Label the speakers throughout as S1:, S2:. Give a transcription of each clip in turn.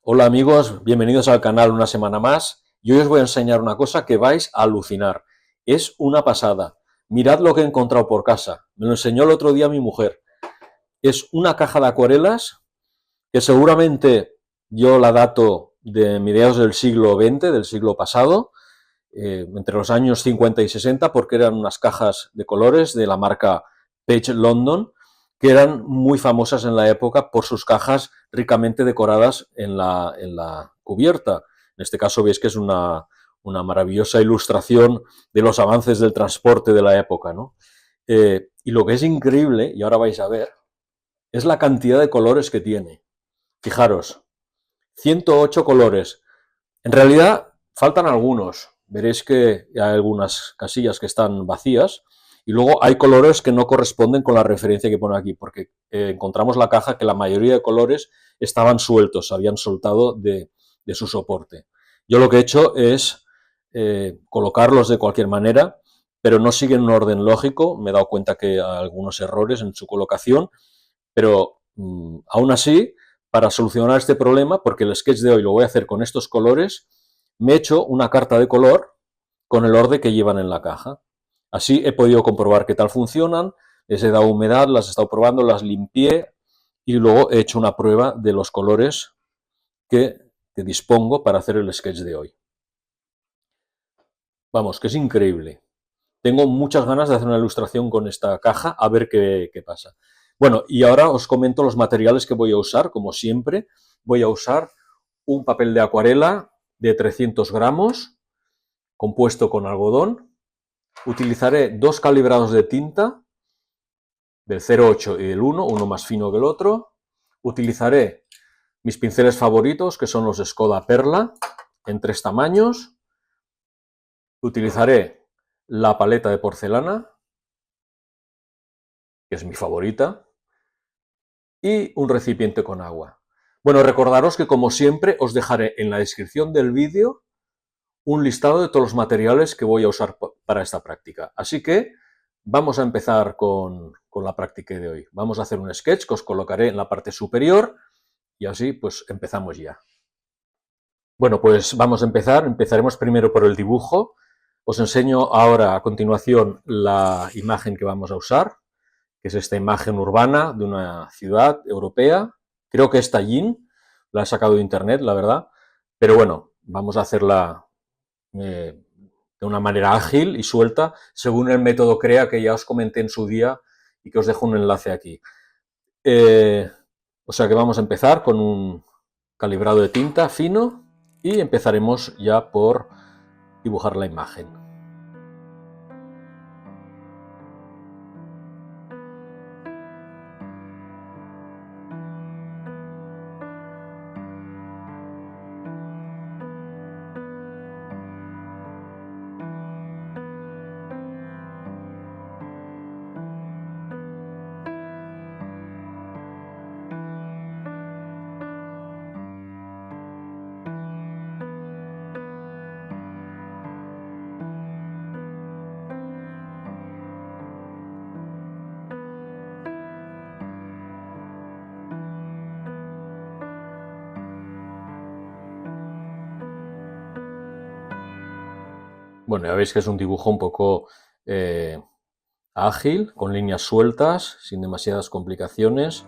S1: Hola amigos, bienvenidos al canal una semana más. Y hoy os voy a enseñar una cosa que vais a alucinar. Es una pasada. Mirad lo que he encontrado por casa. Me lo enseñó el otro día mi mujer. Es una caja de acuarelas que seguramente yo la dato de mediados del siglo XX, del siglo pasado, entre los años 50 y 60, porque eran unas cajas de colores de la marca Page London, que eran muy famosas en la época por sus cajas ricamente decoradas en la cubierta. En este caso veis que es una maravillosa ilustración de los avances del transporte de la época, ¿no? Y lo que es increíble, y ahora vais a ver, es la cantidad de colores que tiene. Fijaros, 108 colores. En realidad faltan algunos. Veréis que hay algunas casillas que están vacías y luego hay colores que no corresponden con la referencia que pone aquí, porque encontramos la caja que la mayoría de colores estaban sueltos, se habían soltado de su soporte. Yo lo que he hecho es colocarlos de cualquier manera, pero no siguen un orden lógico. Me he dado cuenta que hay algunos errores en su colocación, pero aún así, para solucionar este problema, porque el sketch de hoy lo voy a hacer con estos colores, me he hecho una carta de color con el orden que llevan en la caja. Así he podido comprobar qué tal funcionan, les he dado humedad, las he estado probando, las limpié y luego he hecho una prueba de los colores que dispongo para hacer el sketch de hoy. Vamos, que es increíble. Tengo muchas ganas de hacer una ilustración con esta caja, a ver qué pasa. Bueno, y ahora os comento los materiales que voy a usar. Como siempre, voy a usar un papel de acuarela de 300 gramos, compuesto con algodón. Utilizaré dos calibrados de tinta, del 0,8 y del 1, uno más fino que el otro. Utilizaré mis pinceles favoritos, que son los Skoda Perla, en 3 tamaños. Utilizaré la paleta de porcelana, que es mi favorita, y un recipiente con agua. Bueno, recordaros que como siempre os dejaré en la descripción del vídeo un listado de todos los materiales que voy a usar para esta práctica. Así que vamos a empezar con la práctica de hoy. Vamos a hacer un sketch que os colocaré en la parte superior y así pues empezamos ya. Bueno, pues vamos a empezar. Empezaremos primero por el dibujo. Os enseño ahora a continuación la imagen que vamos a usar, que es esta imagen urbana de una ciudad europea. Creo que es Tallinn, la he sacado de internet, la verdad, pero bueno, vamos a hacerla de una manera ágil y suelta, según el método CREA que ya os comenté en su día y que os dejo un enlace aquí. O sea que vamos a empezar con un calibrado de tinta fino y empezaremos ya por dibujar la imagen. Bueno, ya veis que es un dibujo un poco ágil, con líneas sueltas, sin demasiadas complicaciones.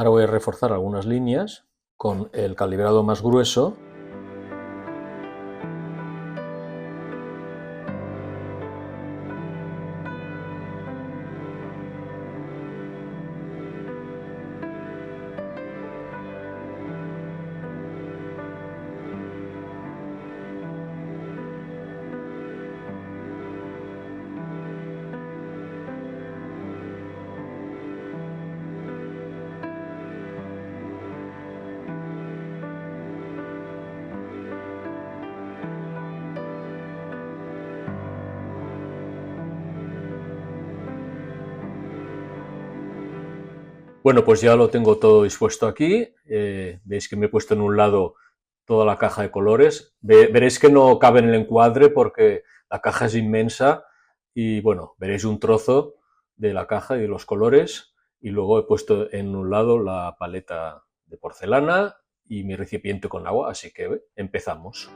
S1: Ahora voy a reforzar algunas líneas con el calibrado más grueso. Bueno, pues ya lo tengo todo dispuesto aquí. Veis que me he puesto en un lado toda la caja de colores. Veréis que no cabe en el encuadre porque la caja es inmensa y bueno, veréis un trozo de la caja y de los colores. Y luego he puesto en un lado la paleta de porcelana y mi recipiente con agua, así que empezamos.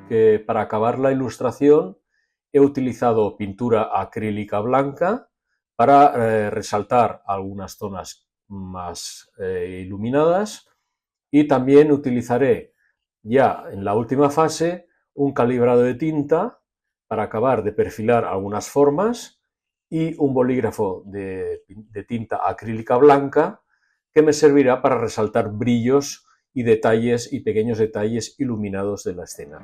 S1: que para acabar la ilustración he utilizado pintura acrílica blanca para resaltar algunas zonas más iluminadas, y también utilizaré ya en la última fase un calibrado de tinta para acabar de perfilar algunas formas y un bolígrafo de tinta acrílica blanca que me servirá para resaltar brillos y detalles y pequeños detalles iluminados de la escena.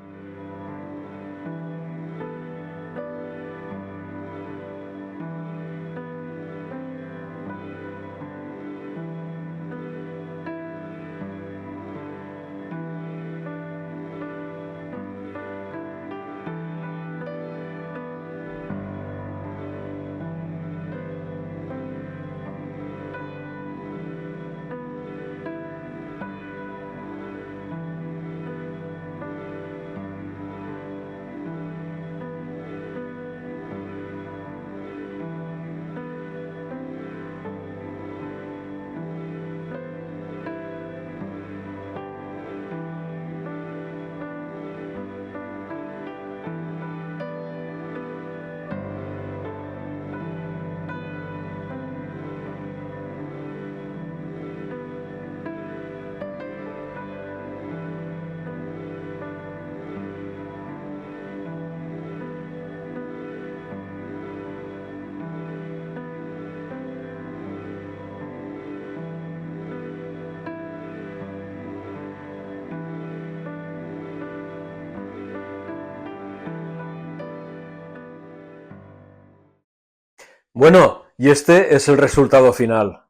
S1: Bueno, y este es el resultado final.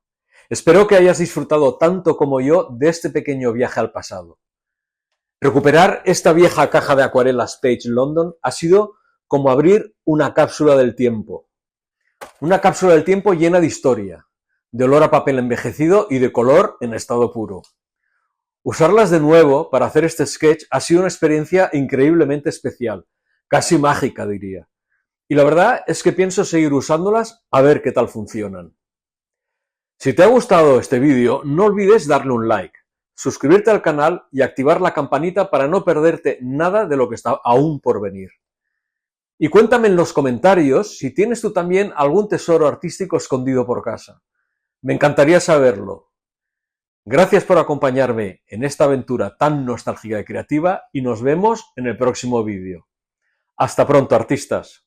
S1: Espero que hayas disfrutado tanto como yo de este pequeño viaje al pasado. Recuperar esta vieja caja de acuarelas Stage London ha sido como abrir una cápsula del tiempo. Una cápsula del tiempo llena de historia, de olor a papel envejecido y de color en estado puro. Usarlas de nuevo para hacer este sketch ha sido una experiencia increíblemente especial, casi mágica diría. Y la verdad es que pienso seguir usándolas a ver qué tal funcionan. Si te ha gustado este vídeo, no olvides darle un like, suscribirte al canal y activar la campanita para no perderte nada de lo que está aún por venir. Y cuéntame en los comentarios si tienes tú también algún tesoro artístico escondido por casa. Me encantaría saberlo. Gracias por acompañarme en esta aventura tan nostálgica y creativa y nos vemos en el próximo vídeo. Hasta pronto, artistas.